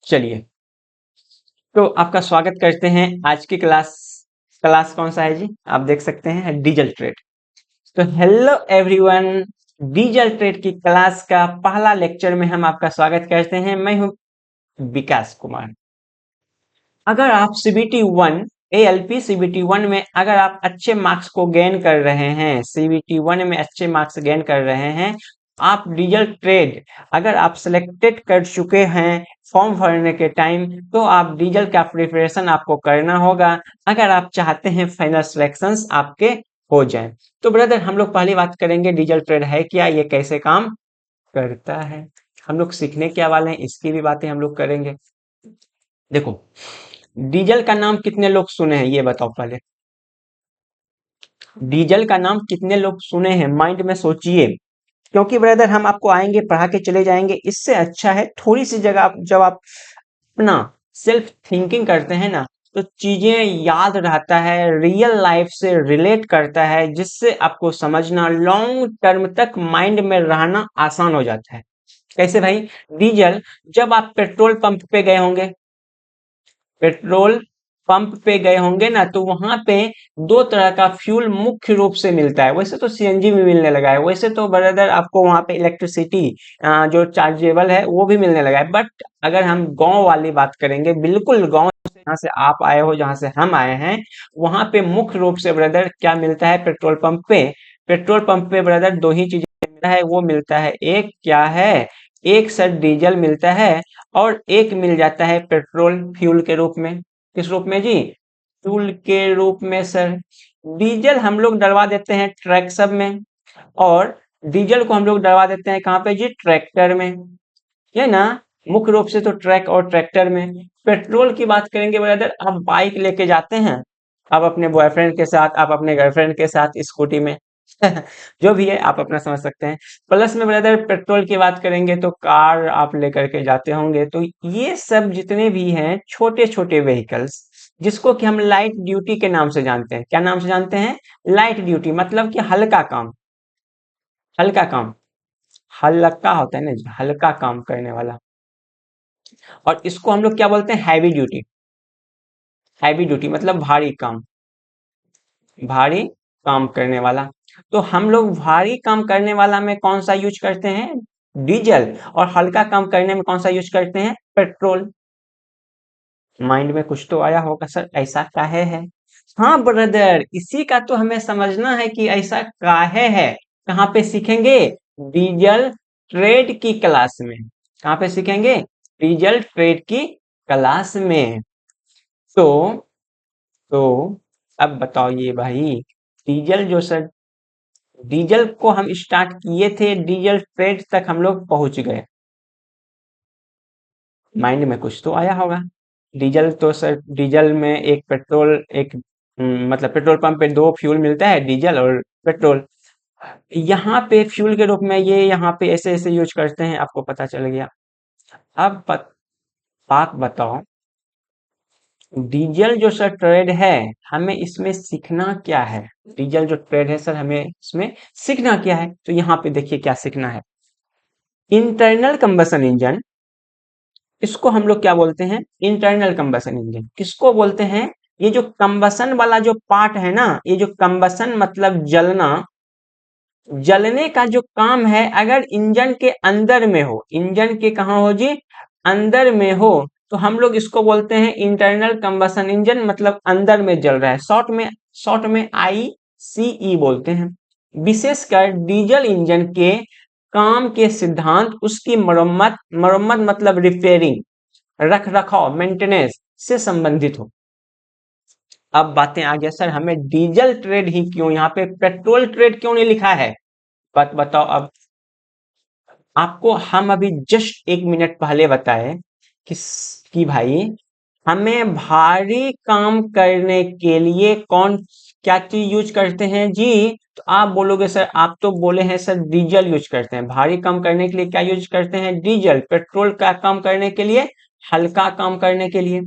चलिए, तो आपका स्वागत करते हैं। आज की क्लास क्लास कौन सा है जी? आप देख सकते हैं डीजल ट्रेड। तो हेलो एवरीवन, डीजल ट्रेड की क्लास का पहला लेक्चर में हम आपका स्वागत करते हैं। मैं हूं विकास कुमार। अगर आप CBT one ALP CBT one में अगर आप अच्छे मार्क्स को गेन कर रहे हैं, सीबीटी वन में अच्छे मार्क्स गेन कर रहे हैं, आप डीजल ट्रेड अगर आप सिलेक्टेड कर चुके हैं फॉर्म भरने के टाइम, तो आप डीजल का प्रिपरेशन आपको करना होगा अगर आप चाहते हैं फाइनल सिलेक्शंस आपके हो जाएं। तो ब्रदर, हम लोग पहली बात करेंगे डीजल ट्रेड है क्या, ये कैसे काम करता है। हम लोग सीखने क्या वाले हैं, इसकी भी बातें हम लोग करेंगे। देखो, डीजल का नाम कितने लोग सुने हैं, ये बताओ पहले। डीजल का नाम कितने लोग सुने हैं, माइंड में सोचिए। क्योंकि ब्रदर, हम आपको आएंगे पढ़ा के चले जाएंगे, इससे अच्छा है थोड़ी सी जगह जब आप अपना सेल्फ थिंकिंग करते हैं ना, तो चीजें याद रहता है, रियल लाइफ से रिलेट करता है, जिससे आपको समझना लॉन्ग टर्म तक माइंड में रहना आसान हो जाता है। कैसे भाई? डीजल, जब आप पेट्रोल पंप पे गए होंगे, पेट्रोल पंप पे गए होंगे ना, तो वहां पे दो तरह का फ्यूल मुख्य रूप से मिलता है। वैसे तो सीएनजी भी मिलने लगा है, वैसे तो ब्रदर आपको वहां पे इलेक्ट्रिसिटी जो चार्जेबल है वो भी मिलने लगा है। बट अगर हम गांव वाली बात करेंगे, बिल्कुल गांव से, जहाँ से आप आए हो, जहां से हम आए हैं, वहां पे मुख्य रूप से ब्रदर क्या मिलता है पेट्रोल पंप पे? पेट्रोल पंप पे ब्रदर दो ही चीजें मिलता है। वो मिलता है, एक क्या है, एक सर डीजल मिलता है, और एक मिल जाता है पेट्रोल फ्यूल के रूप में। किस रूप में जी? फ्यूल के रूप में सर। डीजल हम लोग डलवा देते हैं ट्रक सब में, और डीजल को हम लोग डलवा देते हैं कहाँ पे जी? ट्रैक्टर में, है ना। मुख्य रूप से तो ट्रक और ट्रैक्टर में। पेट्रोल की बात करेंगे ब्रदर, आप बाइक लेके जाते हैं, आप अपने बॉयफ्रेंड के साथ, आप अपने गर्लफ्रेंड के साथ स्कूटी में जो भी है आप अपना समझ सकते हैं। प्लस में ब्रदर पेट्रोल की बात करेंगे तो कार आप लेकर के जाते होंगे। तो ये सब जितने भी हैं छोटे छोटे व्हीकल्स, जिसको कि हम लाइट ड्यूटी के नाम से जानते हैं। क्या नाम से जानते हैं? लाइट ड्यूटी, मतलब कि हल्का काम। हल्का काम, हल्का होता है ना जी, हल्का काम करने वाला। और इसको हम लोग क्या बोलते हैं? Heavy duty. हैवी ड्यूटी मतलब भारी काम, भारी काम करने वाला। तो हम लोग भारी काम करने वाला में कौन सा यूज करते हैं? डीजल। और हल्का काम करने में कौन सा यूज करते हैं? पेट्रोल। माइंड में कुछ तो आया होगा सर, ऐसा काहे है? हाँ ब्रदर, इसी का तो हमें समझना है कि ऐसा काहे है। कहाँ पे सीखेंगे? डीजल ट्रेड की क्लास में। कहाँ पे सीखेंगे? डीजल ट्रेड की क्लास में। तो तो अब बताओ ये भाई, डीजल जो सर, डीजल को हम स्टार्ट किए थे, डीजल ट्रेड तक हम लोग पहुंच गए। माइंड में कुछ तो आया होगा। डीजल तो सर, डीजल में एक पेट्रोल, एक मतलब पेट्रोल पंप पे दो फ्यूल मिलता है, डीजल और पेट्रोल। यहाँ पे फ्यूल के रूप में ये यहाँ पे ऐसे ऐसे यूज करते हैं, आपको पता चल गया। अब बात बताओ, डीजल जो सर ट्रेड है, हमें इसमें सीखना क्या है? डीजल जो ट्रेड है सर, हमें इसमें सीखना क्या है? तो यहाँ पे देखिए क्या सीखना है। इंटरनल कंबसन इंजन, इसको हम लोग क्या बोलते हैं? इंटरनल कंबसन इंजन किसको बोलते हैं? ये जो कंबसन वाला जो पार्ट है ना, ये जो कंबसन मतलब जलना, जलने का जो काम है, अगर इंजन के अंदर में हो, इंजन के कहा हो जी? अंदर में हो, तो हम लोग इसको बोलते हैं इंटरनल कंबसन इंजन, मतलब अंदर में जल रहा है। शॉर्ट में ICE बोलते हैं। विशेषकर डीजल इंजन के काम के सिद्धांत उसकी मरम्मत, मरम्मत मतलब रिपेयरिंग, रख रखाव, मेंटेनेंस से संबंधित हो। अब बातें आ गया सर, हमें डीजल ट्रेड ही क्यों, यहाँ पे पेट्रोल ट्रेड क्यों नहीं लिखा है? बात बताओ अब। आपको हम अभी जस्ट 1 मिनट पहले बताए कि कि भाई, हमें भारी काम करने के लिए कौन क्या चीज यूज करते हैं जी? तो आप बोलोगे सर, आप तो बोले हैं सर डीजल यूज करते हैं। भारी काम करने के लिए क्या यूज करते हैं? डीजल। पेट्रोल का काम करने के लिए, हल्का काम करने के लिए,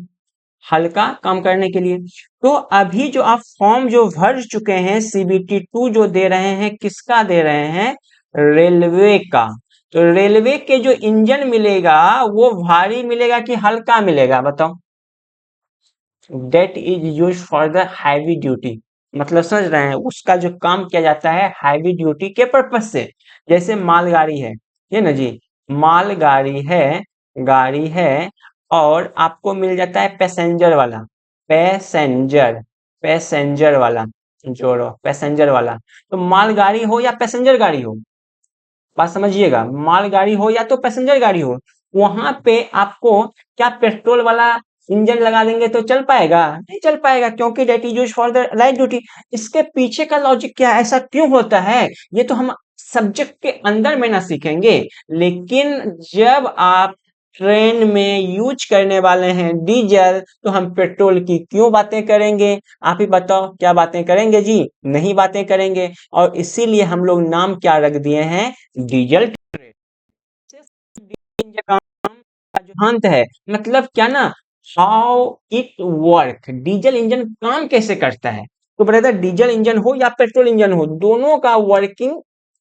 हल्का काम करने के लिए। तो अभी जो आप फॉर्म जो भर चुके हैं, CBT 2 जो दे रहे हैं, किसका दे रहे हैं? रेलवे का। तो रेलवे के जो इंजन मिलेगा वो भारी मिलेगा कि हल्का मिलेगा, बताओ। That is use for the heavy duty, मतलब समझ रहे हैं, उसका जो काम किया जाता है हैवी ड्यूटी के पर्पज से। जैसे मालगाड़ी है, ये ना जी, मालगाड़ी है, गाड़ी है, और आपको मिल जाता है पैसेंजर वाला, पैसेंजर, पैसेंजर वाला, जोड़ो पैसेंजर वाला। तो मालगाड़ी हो या पैसेंजर गाड़ी हो, बात समझिएगा, मालगाड़ी हो या तो पैसेंजर गाड़ी हो, वहां पे आपको क्या पेट्रोल वाला इंजन लगा देंगे तो चल पाएगा? नहीं चल पाएगा, क्योंकि that is used for the light duty. इसके पीछे का लॉजिक क्या है, ऐसा क्यों होता है, ये तो हम सब्जेक्ट के अंदर में ना सीखेंगे। लेकिन जब आप ट्रेन में यूज करने वाले हैं डीजल, तो हम पेट्रोल की क्यों बातें करेंगे? आप ही बताओ, क्या बातें करेंगे जी? नहीं बातें करेंगे। और इसीलिए हम लोग नाम क्या रख दिए हैं, डीजल ट्रेन। का जो अंत है, मतलब क्या ना, how it work, diesel engine काम कैसे करता है। तो ब्रदर डीजल इंजन हो या पेट्रोल इंजन हो, दोनों का वर्किंग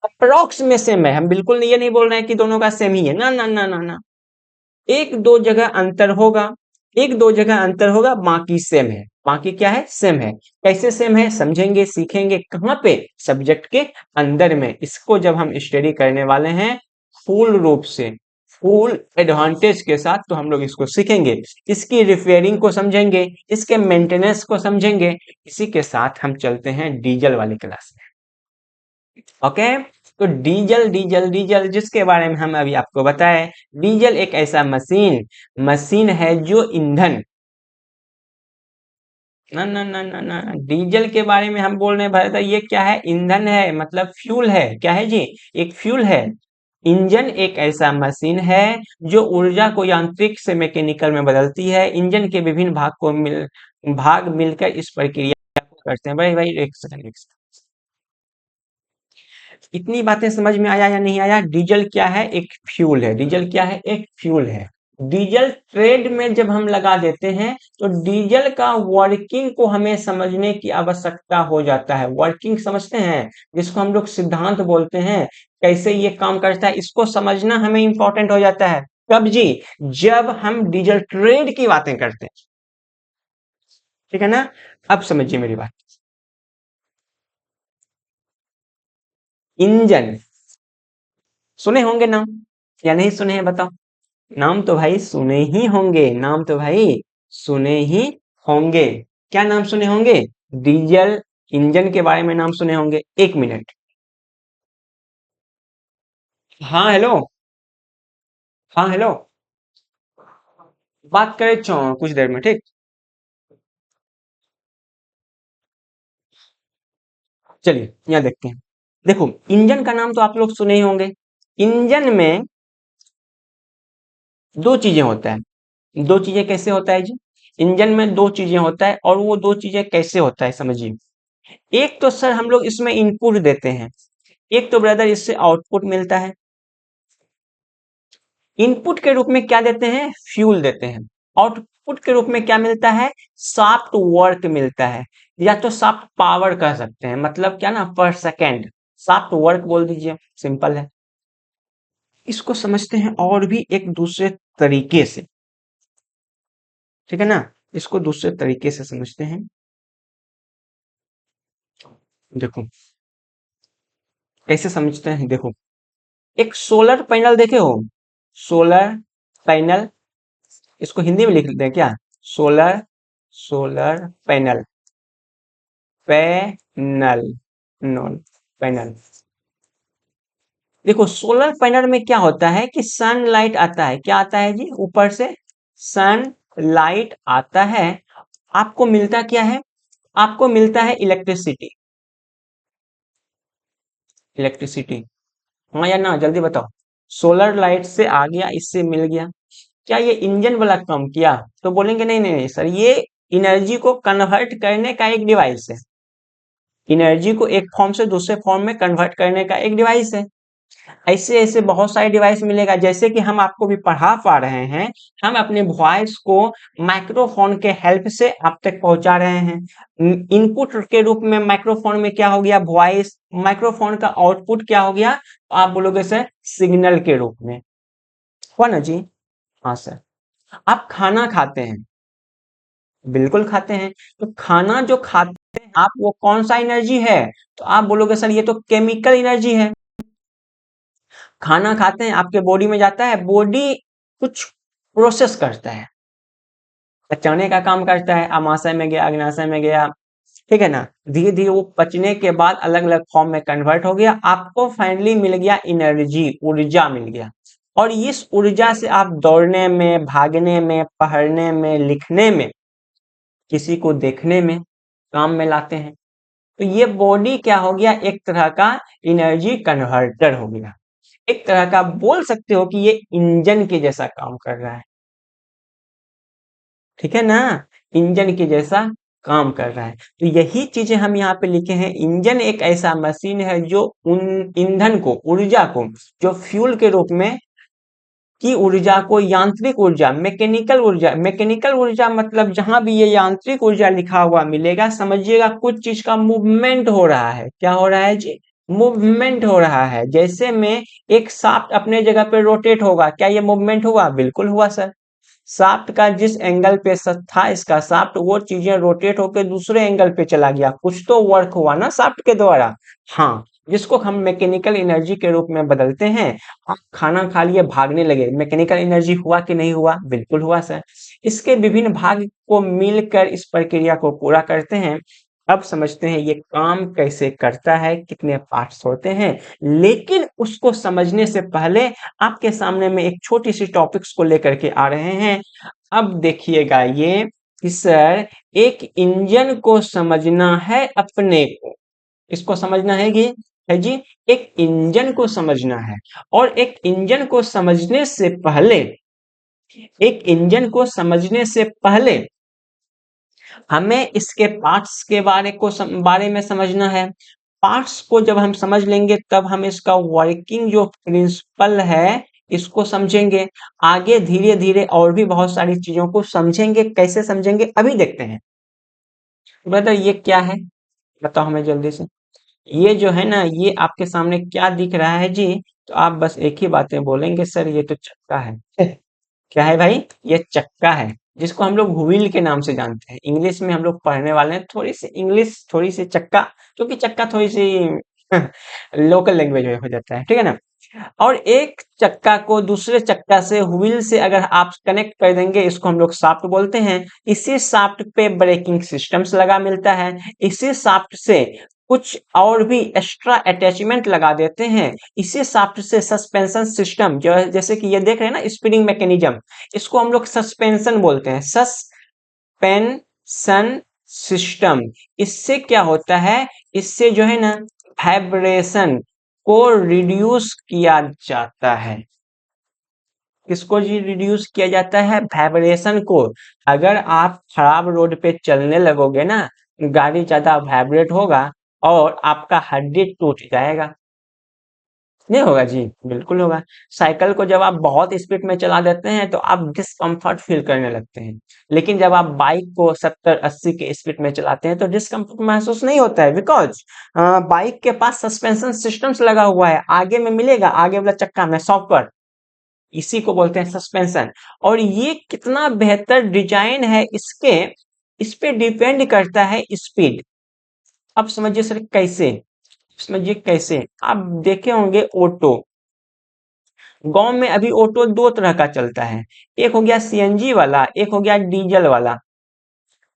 अप्रोक्स में सेम है। हम बिल्कुल ये नहीं बोल रहे हैं कि दोनों का सेम ही है, ना ना ना ना ना, एक दो जगह अंतर होगा, एक दो जगह अंतर होगा, बाकी सेम है। बाकी क्या है, सेम है। कैसे सेम है समझेंगे, सीखेंगे कहाँ पे, सब्जेक्ट के अंदर में। इसको जब हम स्टडी करने वाले हैं फुल रूप से, फुल एडवांटेज के साथ, तो हम लोग इसको सीखेंगे, इसकी रिपेयरिंग को समझेंगे, इसके मेंटेनेंस को समझेंगे। इसी के साथ हम चलते हैं डीजल वाली क्लास में। ओके, तो डीजल डीजल डीजल जिसके बारे में हम अभी आपको बताएं, डीजल एक ऐसा मशीन मशीन है जो ईंधन, ना ना ना ना ना, डीजल के बारे में हम बोल रहे हैं भाई, तो ये क्या है, ईंधन है, मतलब फ्यूल है, क्या है जी, एक फ्यूल है। इंजन एक ऐसा मशीन है जो ऊर्जा को यांत्रिक से मैकेनिकल में बदलती है। इंजन के विभिन्न भाग मिलकर इस प्रक्रिया को करते हैं। भाई भाई एक सेकंड, एक सेकंड, इतनी बातें समझ में आया या नहीं आया? डीजल क्या है, एक फ्यूल है। डीजल क्या है, एक फ्यूल है। डीजल ट्रेड में जब हम लगा देते हैं, तो डीजल का वर्किंग को हमें समझने की आवश्यकता हो जाता है। वर्किंग समझते हैं, जिसको हम लोग सिद्धांत बोलते हैं, कैसे ये काम करता है, इसको समझना हमें इंपॉर्टेंट हो जाता है। कब जी, जब हम डीजल ट्रेड की बातें करते हैं, ठीक है ना। अब समझिए मेरी बात। इंजन सुने होंगे नाम, या नहीं सुने हैं बताओ? नाम तो भाई सुने ही होंगे, नाम तो भाई सुने ही होंगे। क्या नाम सुने होंगे? डीजल इंजन के बारे में नाम सुने होंगे। एक मिनट, हाँ हेलो, हाँ हेलो, बात करें कुछ देर में, ठीक। चलिए यहाँ देखते हैं। देखो, इंजन का नाम तो आप लोग सुने ही होंगे। इंजन में दो चीजें होता है। दो चीजें कैसे होता है जी? इंजन में दो चीजें होता है, और वो दो चीजें कैसे होता है समझिए। एक तो सर हम लोग इसमें इनपुट देते हैं, एक तो ब्रदर इससे आउटपुट मिलता है। इनपुट के रूप में क्या देते हैं, फ्यूल देते हैं। आउटपुट के रूप में क्या मिलता है, सॉफ्ट वर्क मिलता है, या तो सॉफ्ट पावर कह सकते हैं, मतलब क्या ना, पर सेकेंड, सॉफ्ट वर्क बोल दीजिए, सिंपल है। इसको समझते हैं और भी एक दूसरे तरीके से, ठीक है ना। इसको दूसरे तरीके से समझते हैं। देखो कैसे समझते हैं, देखो, एक सोलर पैनल देखे हो, सोलर पैनल, इसको हिंदी में लिख लेते हैं क्या, solar, solar panel, panel, non panel. देखो सोलर पैनल में क्या होता है कि सनलाइट आता है, क्या आता है जी, ऊपर से सनलाइट आता है। आपको मिलता क्या है, आपको मिलता है इलेक्ट्रिसिटी, इलेक्ट्रिसिटी, हाँ या ना, जल्दी बताओ। सोलर लाइट से आ गया, इससे मिल गया। क्या ये इंजन वाला काम किया? तो बोलेंगे नहीं नहीं नहीं सर, ये एनर्जी को कन्वर्ट करने का एक डिवाइस है। एनर्जी को एक फॉर्म से दूसरे फॉर्म में कन्वर्ट करने का एक डिवाइस है। ऐसे ऐसे बहुत सारे डिवाइस मिलेगा, जैसे कि हम आपको भी पढ़ा पा रहे हैं, हम अपने वॉइस को माइक्रोफोन के हेल्प से आप तक पहुंचा रहे हैं। इनपुट के रूप में माइक्रोफोन में क्या हो गया, वॉइस। माइक्रोफोन का आउटपुट क्या हो गया, तो आप बोलोगे सर सिग्नल के रूप में, हुआ ना जी। हाँ सर। आप खाना खाते हैं, बिल्कुल खाते हैं, तो खाना जो खाते हैं आप, वो कौन सा एनर्जी है, तो आप बोलोगे सर ये तो केमिकल एनर्जी है। खाना खाते हैं, आपके बॉडी में जाता है, बॉडी कुछ प्रोसेस करता है, पचाने का काम करता है, आमाशय में गया, अग्नाशय में गया, ठीक है ना। धीरे धीरे वो पचने के बाद अलग अलग फॉर्म में कन्वर्ट हो गया, आपको फाइनली मिल गया एनर्जी, ऊर्जा मिल गया। और इस ऊर्जा से आप दौड़ने में, भागने में, पढ़ने में, लिखने में, किसी को देखने में काम में लाते हैं। तो ये बॉडी क्या हो गया, एक तरह का एनर्जी कन्वर्टर हो गया, एक तरह का बोल सकते हो कि ये इंजन के जैसा काम कर रहा है, ठीक है ना, इंजन के जैसा काम कर रहा है। तो यही चीजें हम यहाँ पे लिखे हैं। इंजन एक ऐसा मशीन है जो उन ईंधन को, ऊर्जा को, जो फ्यूल के रूप में की ऊर्जा को, यांत्रिक ऊर्जा, मैकेनिकल ऊर्जा, मैकेनिकल ऊर्जा मतलब जहां भी ये यांत्रिक ऊर्जा लिखा हुआ मिलेगा, समझिएगा कुछ चीज का मूवमेंट हो रहा है। क्या हो रहा है जी, मूवमेंट हो रहा है। जैसे में एक शाफ्ट अपने जगह पे रोटेट होगा, क्या ये मूवमेंट हुआ, बिल्कुल हुआ सर। शाफ्ट का जिस एंगल पे था इसका शाफ्ट, वो चीजें रोटेट होकर दूसरे एंगल पे चला गया, कुछ तो वर्क हुआ ना शाफ्ट के द्वारा। हाँ, जिसको हम मैकेनिकल एनर्जी के रूप में बदलते हैं। आप खाना खा लिए, भागने लगे, मैकेनिकल एनर्जी हुआ कि नहीं हुआ, बिल्कुल हुआ सर। इसके विभिन्न भाग को मिलकर इस प्रक्रिया को पूरा करते हैं। अब समझते हैं ये काम कैसे करता है, कितने पार्ट्स होते हैं। लेकिन उसको समझने से पहले आपके सामने में एक छोटी सी टॉपिक्स को लेकर के आ रहे हैं। अब देखिएगा ये कि सर एक इंजन को समझना है अपने को, इसको समझना है कि है जी, एक इंजन को समझना है। और एक इंजन को समझने से पहले, एक इंजन को समझने से पहले हमें इसके पार्ट्स के बारे में समझना है। पार्ट्स को जब हम समझ लेंगे तब हम इसका वर्किंग जो प्रिंसिपल है इसको समझेंगे। आगे धीरे धीरे और भी बहुत सारी चीजों को समझेंगे। कैसे समझेंगे अभी देखते हैं। ब्रदर ये क्या है, बताओ हमें जल्दी से। ये जो है ना, ये आपके सामने क्या दिख रहा है जी, तो आप बस एक ही बातें बोलेंगे, सर ये तो चक्का है। क्या है भाई, ये चक्का है, जिसको हम लोग व्हील के नाम से जानते हैं। इंग्लिश में हम लोग पढ़ने वाले हैं, थोड़ी सी इंग्लिश, थोड़ी सी चक्का, क्योंकि चक्का थोड़ी सी लोकल लैंग्वेज में हो जाता है, ठीक है ना। और एक चक्का को दूसरे चक्का से, व्हील से अगर आप कनेक्ट कर देंगे, इसको हम लोग शाफ्ट बोलते हैं। इसी शाफ्ट पे ब्रेकिंग सिस्टम्स लगा मिलता है। इसी शाफ्ट से कुछ और भी एक्स्ट्रा अटैचमेंट लगा देते हैं। इसी शाफ्ट से सस्पेंशन सिस्टम, जो जैसे कि ये देख रहे हैं ना, स्प्रिंग मैकेनिज्म, इसको हम लोग सस्पेंशन बोलते हैं, सस्पेंशन सिस्टम। इससे क्या होता है, इससे जो है ना वाइब्रेशन को रिड्यूस किया जाता है। किसको जी रिड्यूस किया जाता है, वाइब्रेशन को। अगर आप खराब रोड पे चलने लगोगे ना, गाड़ी ज्यादा वाइब्रेट होगा और आपका हड्डी टूट जाएगा। नहीं होगा जी, बिल्कुल होगा। साइकिल को जब आप बहुत स्पीड में चला देते हैं तो आप डिस्कम्फर्ट फील करने लगते हैं। लेकिन जब आप बाइक को 70-80 के स्पीड में चलाते हैं तो डिस्कम्फर्ट महसूस नहीं होता है, बिकॉज बाइक के पास सस्पेंशन सिस्टम्स लगा हुआ है, आगे में मिलेगा, आगे वाला चक्का में सॉफ्टवेयर, इसी को बोलते हैं सस्पेंशन। और ये कितना बेहतर डिजाइन है इसके, इस पे डिपेंड करता है स्पीड। अब समझिए सर कैसे, समझिए कैसे। आप देखे होंगे ऑटो, गांव में अभी ऑटो दो तरह का चलता है, एक हो गया सीएनजी वाला, एक हो गया डीजल वाला।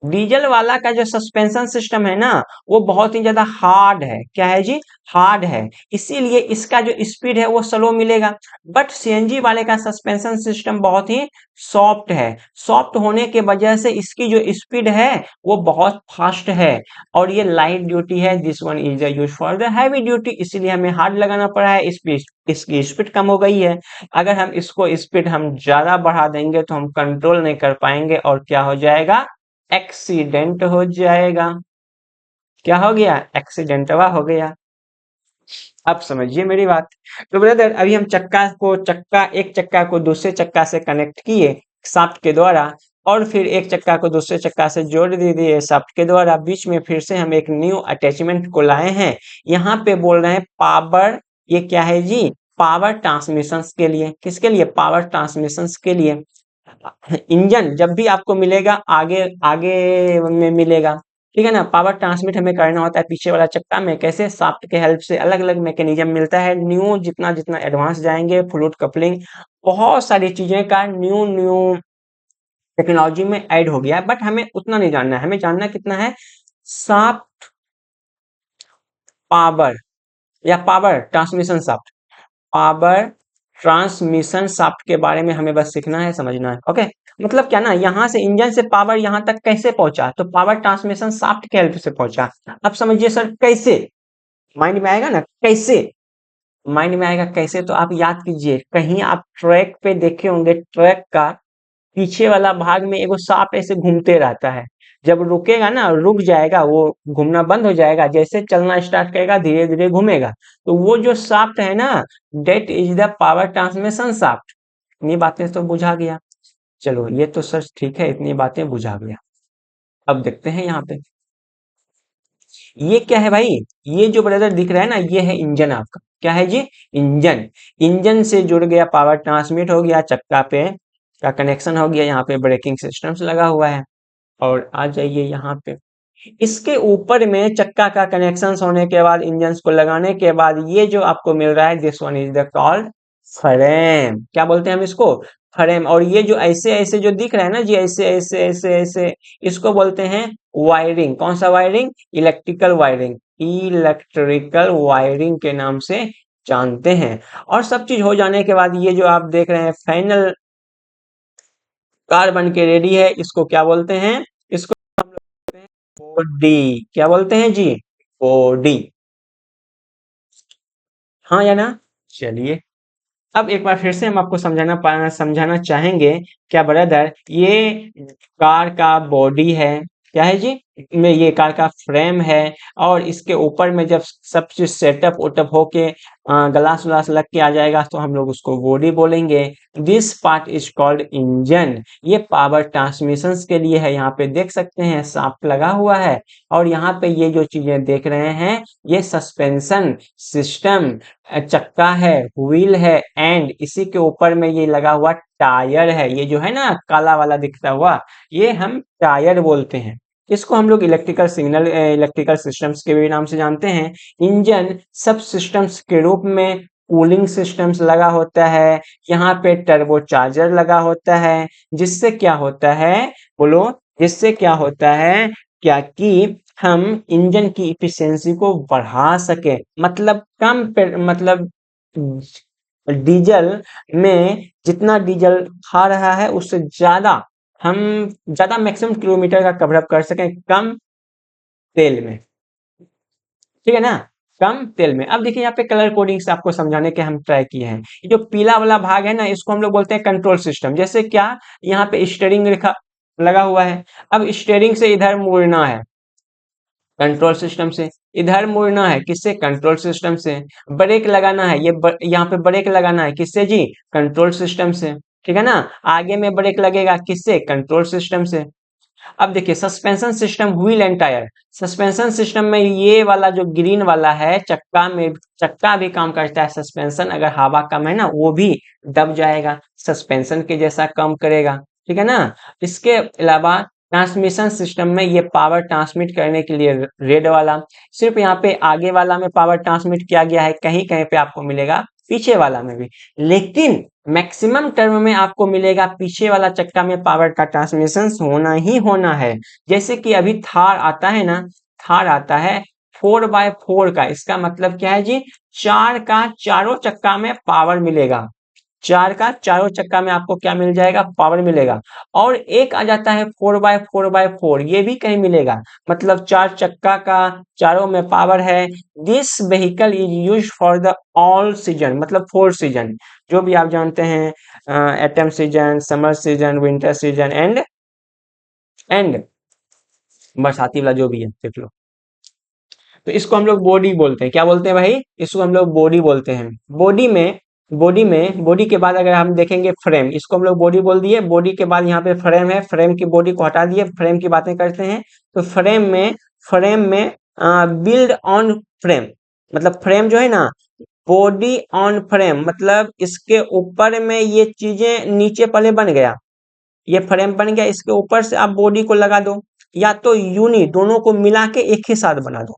डीजल वाला का जो सस्पेंशन सिस्टम है ना, वो बहुत ही ज्यादा हार्ड है। क्या है जी, हार्ड है, इसीलिए इसका जो स्पीड है वो स्लो मिलेगा। बट सीएनजी वाले का सस्पेंशन सिस्टम बहुत ही सॉफ्ट है। सॉफ्ट होने के वजह से इसकी जो स्पीड है वो बहुत फास्ट है। और ये लाइट ड्यूटी है, this one is use for the heavy duty, इसीलिए हमें हार्ड लगाना पड़ा है। इसकी स्पीड कम हो गई है। अगर हम इसको स्पीड हम ज्यादा बढ़ा देंगे तो हम कंट्रोल नहीं कर पाएंगे और क्या हो जाएगा, एक्सीडेंट हो जाएगा। क्या हो गया, एक्सीडेंटवा हो गया। अब समझिए मेरी बात। तो ब्रदर अभी हम एक चक्का को दूसरे चक्का से कनेक्ट किए शाफ्ट के द्वारा, और फिर एक चक्का को दूसरे चक्का से जोड़ दे दिए शाफ्ट के द्वारा। बीच में फिर से हम एक न्यू अटैचमेंट को लाए हैं। यहाँ पे बोल रहे हैं पावर, ये क्या है जी? पावर ट्रांसमिशन के लिए। किसके लिए? पावर ट्रांसमिशन के लिए। इंजन जब भी आपको मिलेगा आगे आगे में मिलेगा, ठीक है ना। पावर ट्रांसमिट हमें करना होता है पीछे वाला चक्का में। कैसे? शाफ्ट के हेल्प से। अलग अलग मैकेनिज्म मिलता है। न्यू जितना जितना एडवांस जाएंगे, फ्लूइड कपलिंग, बहुत सारी चीजें का न्यू न्यू टेक्नोलॉजी में ऐड हो गया है। बट हमें उतना नहीं जानना है, हमें जानना कितना है? शाफ्ट पावर या power transmission shaft, power transmission shaft के बारे में हमें बस सीखना है, समझना है। ओके, मतलब क्या ना, यहाँ से इंजन से पावर यहाँ तक कैसे पहुंचा? तो पावर ट्रांसमिशन शाफ्ट के हेल्प से पहुंचा। अब समझिए सर कैसे, माइंड में आएगा ना कैसे? माइंड में आएगा कैसे, तो आप याद कीजिए, कहीं आप ट्रैक पे देखे होंगे, ट्रैक का पीछे वाला भाग में एगो सांप ऐसे घूमते रहता है। जब रुकेगा ना, रुक जाएगा, वो घूमना बंद हो जाएगा, जैसे चलना स्टार्ट करेगा धीरे धीरे घूमेगा। तो वो जो शाफ्ट है ना, that is the power transmission shaft. इतनी बातें तो बुझा गया। चलो ये तो सर ठीक है, इतनी बातें बुझा गया। अब देखते हैं यहाँ पे ये क्या है भाई। ये जो ब्रदर दिख रहा है ना, ये है इंजन आपका। क्या है जी? इंजन। इंजन से जुड़ गया, पावर ट्रांसमिट हो गया, चक्का पे का कनेक्शन हो गया, यहाँ पे ब्रेकिंग सिस्टम्स लगा हुआ है। और आ जाइए यहाँ पे, इसके ऊपर में चक्का का कनेक्शन होने के बाद, इंजन को लगाने के बाद, ये जो आपको मिल रहा है, this one is the called frame. क्या बोलते हैं हम इसको? फ्रेम। और ये जो ऐसे ऐसे जो दिख रहा है ना जी, ऐसे ऐसे ऐसे ऐसे, इसको बोलते हैं वायरिंग। कौन सा wiring? Electrical wiring. Electrical wiring के नाम से जानते हैं। और सब चीज हो जाने के बाद, ये जो आप देख रहे हैं फाइनल कार बन के रेडी है, इसको क्या बोलते हैं? इसको बॉडी। क्या बोलते हैं जी? बॉडी। हाँ या ना? चलिए, अब एक बार फिर से हम आपको समझाना चाहेंगे क्या ब्रदर, ये कार का बॉडी है। क्या है जी? में ये कार का फ्रेम है। और इसके ऊपर में जब सब चीज सेटअप उटअप होके ग्लास व्लास लग के आ जाएगा, तो हम लोग उसको बॉडी बोलेंगे। This part is called engine. ये पावर ट्रांसमिशन के लिए है। यहाँ पे देख सकते हैं शाफ्ट लगा हुआ है। और यहाँ पे ये जो चीजें देख रहे हैं, ये सस्पेंशन सिस्टम, चक्का है, व्हील है, एंड इसी के ऊपर में ये लगा हुआ टायर है। ये जो है ना काला वाला दिखता हुआ, ये हम टायर बोलते हैं। इसको हम लोग इलेक्ट्रिकल सिस्टम्स के भी नाम से जानते हैं। इंजन सब सिस्टम्स के रूप में कूलिंग सिस्टम्स लगा होता है। यहाँ पे टर्बो चार्जर लगा होता है। जिससे क्या होता है, बोलो, जिससे क्या होता है, क्या कि हम इंजन की इफिशियंसी को बढ़ा सके। मतलब मतलब डीजल में जितना डीजल खा रहा है, उससे ज्यादा हम ज्यादा मैक्सिमम किलोमीटर का कवर अप कर सकें कम तेल में। ठीक है ना? कम तेल में। अब देखिए यहाँ पे कलर कोडिंग से आपको समझाने के हम ट्राई किए हैं। ये जो पीला वाला भाग है ना, इसको हम लोग बोलते हैं कंट्रोल सिस्टम। जैसे क्या, यहाँ पे स्टीयरिंग रेखा लगा हुआ है। अब स्टीयरिंग से इधर मुड़ना है, कंट्रोल सिस्टम से। इधर मुड़ना है, किससे? कंट्रोल सिस्टम से। ब्रेक लगाना है, यहाँ पे ब्रेक लगाना है, किससे जी? कंट्रोल सिस्टम से। ठीक है ना? आगे में ब्रेक लगेगा, किससे? कंट्रोल सिस्टम से। अब देखिए suspension system, wheel and tyre. Suspension system में ये वाला जो ग्रीन वाला है, चक्का भी काम करता है। सस्पेंशन अगर हवा कम है ना, वो भी दब जाएगा, सस्पेंशन के जैसा काम करेगा। ठीक है ना? इसके अलावा ट्रांसमिशन सिस्टम में ये पावर ट्रांसमिट करने के लिए रेड वाला, सिर्फ यहाँ पे आगे वाला में पावर ट्रांसमिट किया गया है। कहीं कहीं पे आपको मिलेगा पीछे वाला में भी, लेकिन मैक्सिमम टर्म में आपको मिलेगा पीछे वाला चक्का में पावर का ट्रांसमिशन होना ही होना है। जैसे कि अभी थार आता है ना, थार आता है 4x4 का। इसका मतलब क्या है जी? चार का चारों चक्का में पावर मिलेगा। चार का चारों चक्का में आपको क्या मिल जाएगा? पावर मिलेगा। और एक आ जाता है 4x4x4, ये भी कहीं मिलेगा। मतलब चार चक्का का चारों में पावर है। This vehicle is use for the all season, मतलब 4 सीजन, जो भी आप जानते हैं, atom season, summer season, winter season, and बरसाती वाला जो भी है, देख लो। तो इसको हम लोग बॉडी बोलते हैं। क्या बोलते हैं भाई? इसको हम लोग बॉडी बोलते हैं। बॉडी के बाद अगर हम देखेंगे फ्रेम, इसको हम लोग बॉडी बोल दिए। बॉडी के बाद यहाँ पे फ्रेम है, फ्रेम की बॉडी को हटा दिए, फ्रेम की बातें करते हैं। तो फ्रेम में बिल्ड ऑन फ्रेम, मतलब फ्रेम जो है ना, बॉडी ऑन फ्रेम, मतलब इसके ऊपर में ये चीजें नीचे पहले बन गया, ये फ्रेम बन गया, इसके ऊपर से आप बॉडी को लगा दो, या तो यूनी, दोनों को मिला के एक ही साथ बना दो,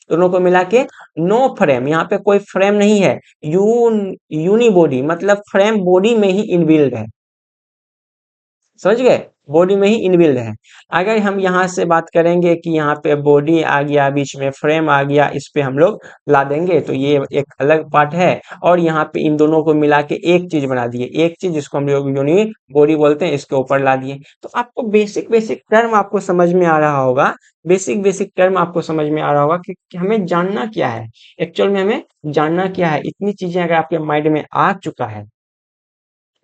दोनों को मिला के। नो फ्रेम, यहाँ पे कोई फ्रेम नहीं है। यूनी बॉडी मतलब फ्रेम बॉडी में ही इनबिल्ड है, समझ गए? बॉडी में ही इनबिल्ड है। अगर हम यहाँ से बात करेंगे कि यहाँ पे बॉडी आ गया, बीच में फ्रेम आ गया, इस पे हम लोग ला देंगे तो ये एक अलग पार्ट है। और यहाँ पे इन दोनों को मिला के एक चीज बना दिए, एक चीज जिसको हम लोग यूनिक बॉडी बोलते हैं, इसके ऊपर ला दिए। तो आपको बेसिक बेसिक टर्म आपको समझ में आ रहा होगा, बेसिक बेसिक टर्म आपको समझ में आ रहा होगा कि हमें जानना क्या है, एक्चुअल में हमें जानना क्या है। इतनी चीजें अगर आपके माइंड में आ चुका है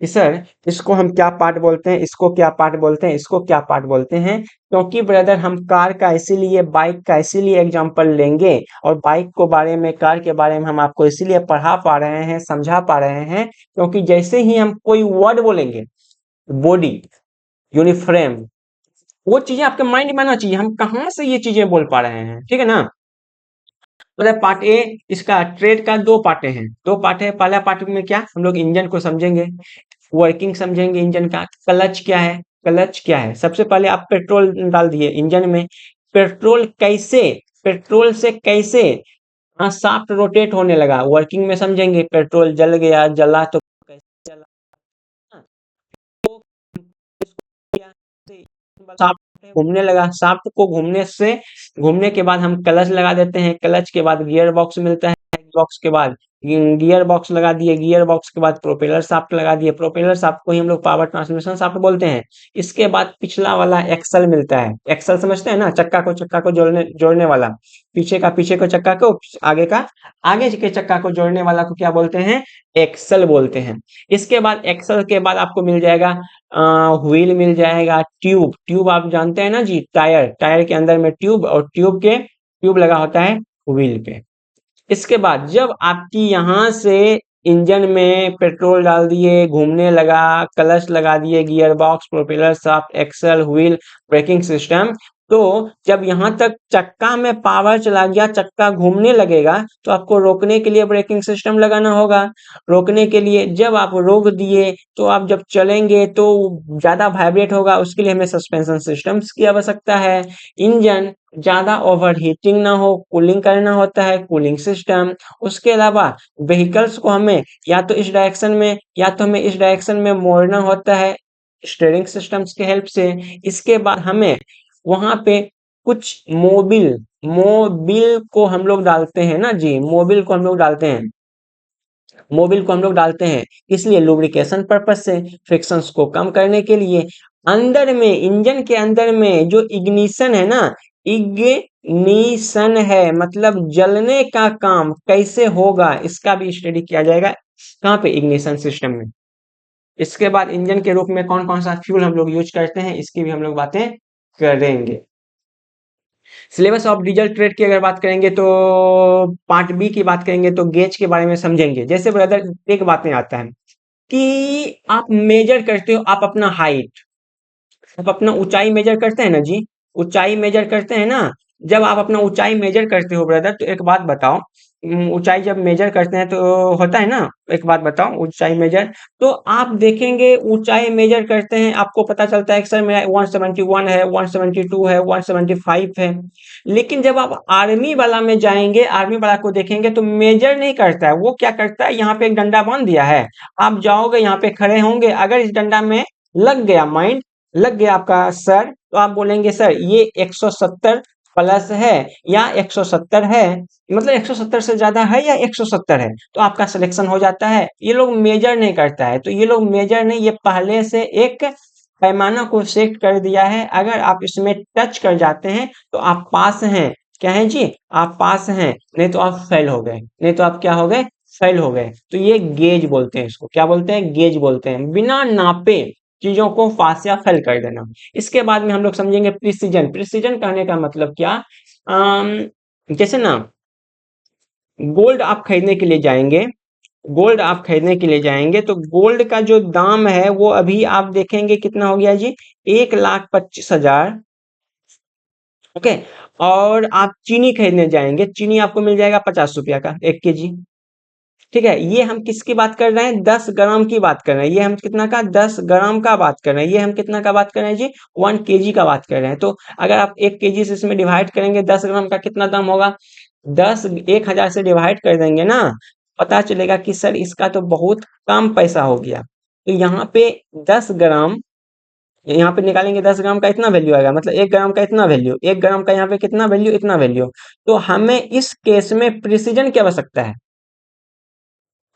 कि सर इसको हम क्या पार्ट बोलते हैं, इसको क्या पार्ट बोलते हैं, इसको क्या पार्ट बोलते हैं, क्योंकि ब्रदर हम कार का इसीलिए, बाइक का इसीलिए एग्जांपल लेंगे, और बाइक को बारे में, कार के बारे में हम आपको इसीलिए पढ़ा पा रहे हैं, समझा पा रहे हैं, क्योंकि जैसे ही हम कोई वर्ड बोलेंगे, बॉडी, यूनिफ्रेम, वो चीजें आपके माइंड में आना चाहिए, हम कहाँ से ये चीजें बोल पा रहे हैं, ठीक है ना? मतलब पार्ट ए, इसका ट्रेड का दो पार्ट हैं, दो पार्ट है। पहला पार्ट में क्या, हम लोग इंजन को समझेंगे, वर्किंग समझेंगे इंजन का। क्लच क्या है, क्लच क्या है? सबसे पहले आप पेट्रोल डाल दिए इंजन में, पेट्रोल कैसे, पेट्रोल से कैसे शाफ्ट रोटेट होने लगा, वर्किंग में समझेंगे। पेट्रोल जल गया, जला तो कैसे जला, शाफ्ट घूमने लगा, शाफ्ट को घूमने से, घूमने के बाद हम क्लच लगा देते हैं, क्लच के बाद गियर बॉक्स मिलता है, बॉक्स के बाद गियर बॉक्स लगा दिए, गियर बॉक्स के बाद प्रोपेलर शाफ्ट लगा दिए, प्रोपेलर शाफ्ट को ही हम लोग पावर ट्रांसमिशन शाफ्ट बोलते हैं। इसके बाद पिछला वाला एक्सल मिलता है, एक्सल समझते हैं ना, चक्का को जोड़ने जोड़ने वाला, पीछे को चक्का को, आगे का आगे के चक्का को जोड़ने वाला को क्या बोलते हैं, एक्सल बोलते हैं। इसके बाद एक्सल के बाद आपको मिल जाएगा व्हील, मिल जाएगा ट्यूब, ट्यूब आप जानते हैं ना जी, टायर, टायर के अंदर में ट्यूब, और ट्यूब लगा होता है व्हील पे। इसके बाद जब आपकी यहाँ से इंजन में पेट्रोल डाल दिए, घूमने लगा, क्लच लगा दिए, gear box, propeller shaft, axle, wheel, braking system, तो जब यहाँ तक चक्का में पावर चला गया, चक्का घूमने लगेगा, तो आपको रोकने के लिए ब्रेकिंग सिस्टम लगाना होगा। रोकने के लिए जब आप रोक दिए, तो आप जब चलेंगे तो ज्यादा वाइब्रेट होगा, उसके लिए हमें सस्पेंशन सिस्टम्स की आवश्यकता है। इंजन ज्यादा ओवरहीटिंग ना हो, कूलिंग करना होता है, कूलिंग सिस्टम। उसके अलावा व्हीकल्स को हमें या तो इस डायरेक्शन में, या तो हमें इस डायरेक्शन में मोड़ना होता है स्टीयरिंग सिस्टम्स के हेल्प से। इसके बाद हमें वहां पे कुछ मोबिल, मोबिल को हम लोग डालते हैं ना जी, मोबिल को हम लोग डालते हैं, मोबिल को हम लोग डालते हैं इसलिए लुब्रिकेशन पर्पज से, फ्रिक्शंस को कम करने के लिए। अंदर में, इंजन के अंदर में जो इग्निशन है ना, इग्निशन है, मतलब जलने का काम कैसे होगा, इसका भी स्टडी किया जाएगा। कहाँ पे? इग्निशन सिस्टम में। इसके बाद इंजन के रूप में कौन कौन सा फ्यूल हम लोग यूज करते हैं, इसकी भी हम लोग बातें करेंगे। सिलेबस ऑफ डीजल ट्रेड की अगर बात करेंगे तो पार्ट बी की बात करेंगे तो गेज के बारे में समझेंगे। जैसे ब्रदर एक बात में आता है कि आप मेजर करते हो, आप अपना हाइट, आप अपना ऊंचाई मेजर करते हैं ना जी, ऊंचाई मेजर करते हैं ना। जब आप अपना ऊंचाई मेजर करते हो ब्रदर, तो एक बात बताओ, ऊंचाई जब मेजर करते हैं तो होता है ना, एक बात बताओ, ऊंचाई मेजर, तो आप देखेंगे ऊंचाई मेजर करते हैं, आपको पता चलता है कि सर मेरा 171 है, 172 है, 175 है। लेकिन जब आप आर्मी वाला में जाएंगे, आर्मी वाला को देखेंगे तो मेजर नहीं करता है, वो क्या करता है, यहाँ पे एक डंडा बांध दिया है, आप जाओगे यहाँ पे खड़े होंगे, अगर इस डंडा में लग गया माइंड, लग गया आपका सर, तो आप बोलेंगे सर ये 170 प्लस है या 170 है, मतलब 170 से ज्यादा है या 170 है, तो आपका सिलेक्शन हो जाता है। ये लोग मेजर नहीं करता है, तो ये लोग मेजर नहीं, ये पहले से एक पैमाना को सेट कर दिया है, अगर आप इसमें टच कर जाते हैं तो आप पास हैं। क्या है जी? आप पास हैं, नहीं तो आप फेल हो गए, नहीं तो आप क्या हो गए, फेल हो गए। तो ये गेज बोलते हैं, इसको क्या बोलते हैं, गेज बोलते हैं। बिना नापे चीजों को पास या फेल कर देना। इसके बाद में हम लोग समझेंगे प्रिसीजन। प्रिसीजन कहने का मतलब क्या, जैसे ना गोल्ड आप खरीदने के लिए जाएंगे, गोल्ड आप खरीदने के लिए जाएंगे तो गोल्ड का जो दाम है वो अभी आप देखेंगे कितना हो गया जी, 1,25,000। ओके। और आप चीनी खरीदने जाएंगे, चीनी आपको मिल जाएगा 50 रुपया का 1 केजी। ठीक है, ये हम किसकी बात कर रहे हैं, 10 ग्राम की बात कर रहे हैं। ये हम कितना का, 10 ग्राम का बात कर रहे हैं। ये हम कितना का बात कर रहे हैं जी, 1 केजी का बात कर रहे हैं। तो अगर आप 1 केजी से इसमें डिवाइड करेंगे 10 ग्राम का कितना दाम होगा, 10 1000 से डिवाइड कर देंगे ना, पता चलेगा कि सर इसका तो बहुत कम पैसा हो गया। तो यहाँ पे 10 ग्राम, यहाँ पे निकालेंगे 10 ग्राम का इतना वैल्यू आएगा, मतलब 1 ग्राम का इतना वैल्यू, 1 ग्राम का यहाँ पे कितना वैल्यू, इतना वैल्यू। तो हमें इस केस में प्रिसीजन की आवश्यकता है।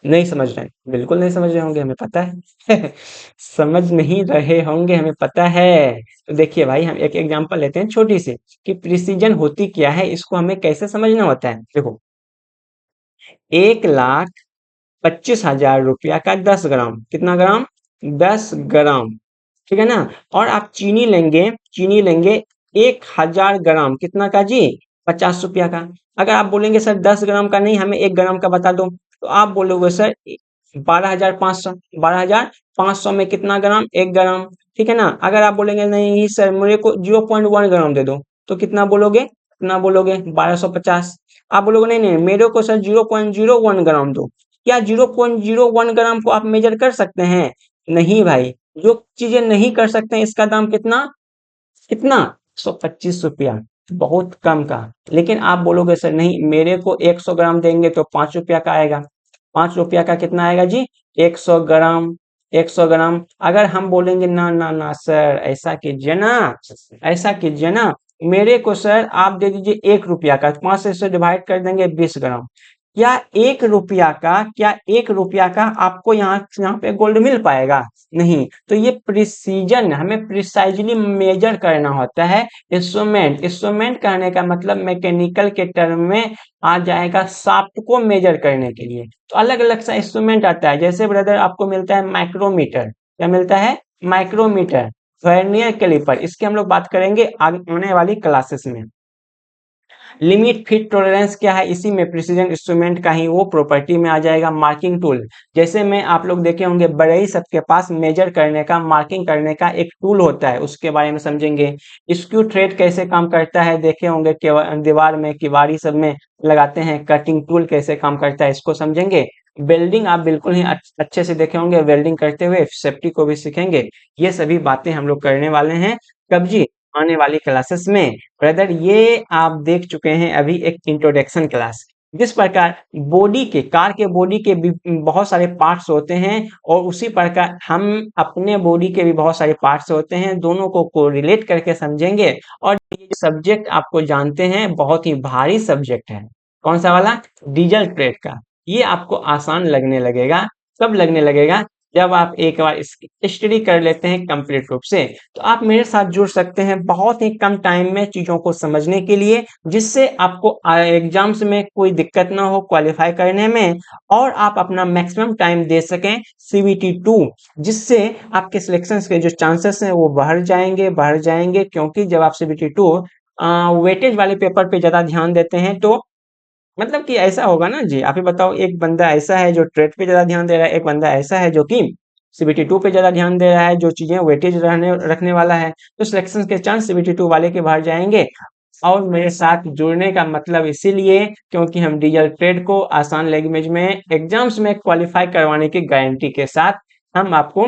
नहीं समझ रहे हैं, बिल्कुल नहीं समझ रहे होंगे, हमें पता है। समझ नहीं रहे होंगे, हमें पता है। तो देखिए भाई, हम एक एग्जांपल लेते हैं छोटी सी, कि प्रिसीजन होती क्या है, इसको हमें कैसे समझना होता है। देखो, 1,25,000 रुपया का 10 ग्राम, कितना ग्राम, 10 ग्राम। ठीक है ना। और आप चीनी लेंगे, चीनी लेंगे 1,000 ग्राम, कितना का जी, 50 रुपया का। अगर आप बोलेंगे सर 10 ग्राम का नहीं, हमें 1 ग्राम का बता दो, तो आप बोलोगे सर 12,500, 12,500 में कितना ग्राम, 1 ग्राम। ठीक है ना। अगर आप बोलेंगे नहीं सर मेरे को 0.1 ग्राम दे दो, तो कितना बोलोगे, कितना बोलोगे, 1250। आप बोलोगे नहीं नहीं मेरे को सर 0.01 ग्राम दो। क्या 0.01 ग्राम को आप मेजर कर सकते हैं, नहीं भाई। जो चीजें नहीं कर सकते हैं इसका दाम कितना, कितना, 125 रुपया, बहुत कम का। लेकिन आप बोलोगे सर नहीं मेरे को 100 ग्राम देंगे तो 5 रुपया का आएगा, 5 रुपया का कितना आएगा जी, 100 ग्राम, 100 ग्राम। अगर हम बोलेंगे ना ना ना सर ऐसा कीजिए ना, ऐसा कीजिए ना, मेरे को सर आप दे दीजिए 1 रुपया का, 5 से डिवाइड कर देंगे 20 ग्राम। क्या 1 रुपया का, क्या 1 रुपया का आपको यहाँ यहाँ पे गोल्ड मिल पाएगा, नहीं। तो ये प्रिसीजन, हमें प्रिसाइजली मेजर करना होता है। इंस्ट्रूमेंट, इंस्ट्रूमेंट कहने का मतलब मैकेनिकल के टर्म में आ जाएगा शाफ्ट को मेजर करने के लिए। तो अलग अलग सा इंस्ट्रूमेंट आता है, जैसे ब्रदर आपको मिलता है माइक्रोमीटर, क्या मिलता है, माइक्रोमीटर, वर्नियर कैलिपर, इसकी हम लोग बात करेंगे आने वाली क्लासेस में। लिमिट फिट टॉलरेंस क्या है, इसी में प्रिसीजन इंस्ट्रूमेंट का ही वो प्रॉपर्टी में आ जाएगा। मार्किंग टूल, जैसे में आप लोग देखे होंगे बड़े ही सबके पास मेजर करने का, मार्किंग करने का एक टूल होता है, उसके बारे में समझेंगे। स्क्रू थ्रेड कैसे काम करता है, देखे होंगे दीवार में, किवाड़ी सब में लगाते हैं। कटिंग टूल कैसे काम करता है, इसको समझेंगे। वेल्डिंग आप बिल्कुल ही अच्छे से देखे होंगे, वेल्डिंग करते हुए सेफ्टी को भी सीखेंगे। ये सभी बातें हम लोग करने वाले हैं कब जी, आने वाली क्लासेस में। ब्रदर ये आप देख चुके हैं अभी एक इंट्रोडक्शन क्लास, जिस प्रकार बॉडी के, कार के बॉडी के भी बहुत सारे पार्ट्स होते हैं, और उसी प्रकार हम अपने बॉडी के भी बहुत सारे पार्ट्स होते हैं, दोनों को कोरिलेट करके समझेंगे। और ये सब्जेक्ट आपको जानते हैं बहुत ही भारी सब्जेक्ट है, कौन सा वाला, डीजल ट्रेड का। ये आपको आसान लगने लगेगा, कब लगने लगेगा, जब आप एक बार इसकी स्टडी कर लेते हैं कंप्लीट रूप से। तो आप मेरे साथ जुड़ सकते हैं बहुत ही कम टाइम में चीजों को समझने के लिए, जिससे आपको एग्जाम्स में कोई दिक्कत ना हो क्वालिफाई करने में, और आप अपना मैक्सिमम टाइम दे सकें CBT 2, जिससे आपके सिलेक्शन के जो चांसेस हैं वो बढ़ जाएंगे, बढ़ जाएंगे। क्योंकि जब आप CBT 2 वेटेज वाले पेपर पे ज्यादा ध्यान देते हैं, तो मतलब कि ऐसा होगा ना जी, आप ही बताओ, एक बंदा ऐसा है जो ट्रेड पे ज्यादा ध्यान दे रहा है, एक बंदा ऐसा है जो कि CBT 2 पे ज्यादा ध्यान दे रहा है, जो चीजें वेटेज रहने रखने वाला है। तो सिलेक्शन के चांस CBT 2 वाले के बाहर जाएंगे। और मेरे साथ जुड़ने का मतलब इसीलिए क्योंकि हम डीजल ट्रेड को आसान लैंग्वेज में एग्जाम्स में क्वालिफाई करवाने की गारंटी के साथ हम आपको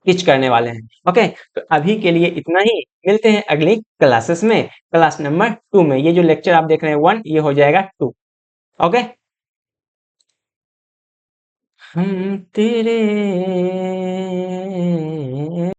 टीच करने वाले हैं। ओके, तो अभी के लिए इतना ही, मिलते हैं अगली क्लासेस में, क्लास नंबर 2 में। ये जो लेक्चर आप देख रहे हैं 1, ये हो जाएगा 2। ओके। हम तेरे